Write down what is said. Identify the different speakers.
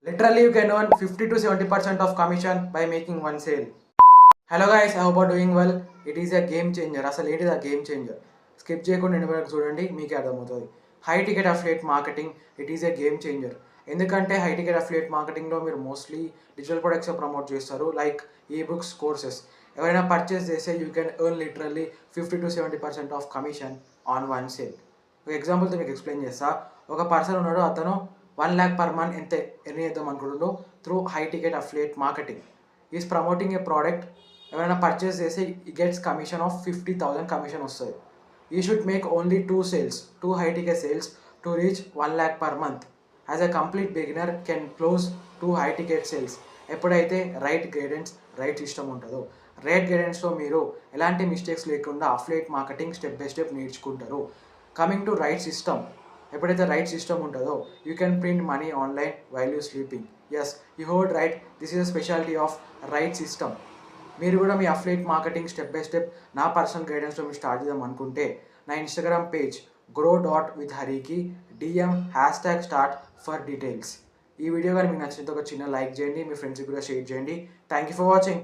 Speaker 1: Literally, you can earn 50 to 70% of commission by making one sale. Hello guys, I hope you are doing well. It is a game changer. అసలు ఏంటిది ఆ game changer? Skip చేయకుండా end వరకు చూడండి, మీకే అర్థమవుతుంది. High ticket affiliate marketing it is a game changer. ఎందుకంటే high ticket affiliate మార్కెటింగ్లో మీరు మోస్ట్లీ డిజిటల్ ప్రొడక్ట్స్ ప్రమోట్ చేస్తారు, లైక్ ఈ బుక్స్, కోర్సెస్. ఎవరైనా పర్చేస్ చేస్తే you can earn literally 50 to 70% of commission on one sale. ఒక ఎగ్జాంపుల్తో మీకు ఎక్స్ప్లెయిన్ చేస్తా. ఒక పర్సన్ ఉన్నాడు, అతను 1 lakh per month ఎంత ఎర్న్ చేద్దాం అనుకుంటుండో through high ticket affiliate marketing. Is promoting a product. ఎవరైనా పర్చేస్ చేసి ఈ గెట్స్ కమిషన్ ఆఫ్ 50,000 కమిషన్ వస్తుంది. You should make only 2 high ticket sales to reach 1 lakh per month. As a complete beginner can close 2 high ticket sales. ఎప్పుడైతే right guidance, right system ఉంటుందో, right గైడెన్స్లో మీరు ఎలాంటి mistakes లేకుండా affiliate marketing step by step నేర్చుకుంటారు. Coming to right system, ఎప్పుడైతే right system ఉంటుందో you can print money online while you sleeping. Yes, you hold right, this is the speciality of right system. మీరు కూడా మీ affiliate marketing step by step నా personal గైడెన్స్లో మీరు start చేద్దాం అనుకుంటే నా ఇన్స్టాగ్రామ్ పేజ్ grow.withhariకి DM #start for details. ఈ వీడియో కానీ మీకు నచ్చినంత ఒక చిన్న లైక్ చేయండి, మీ ఫ్రెండ్స్కి కూడా షేర్ చేయండి. Thank you for watching.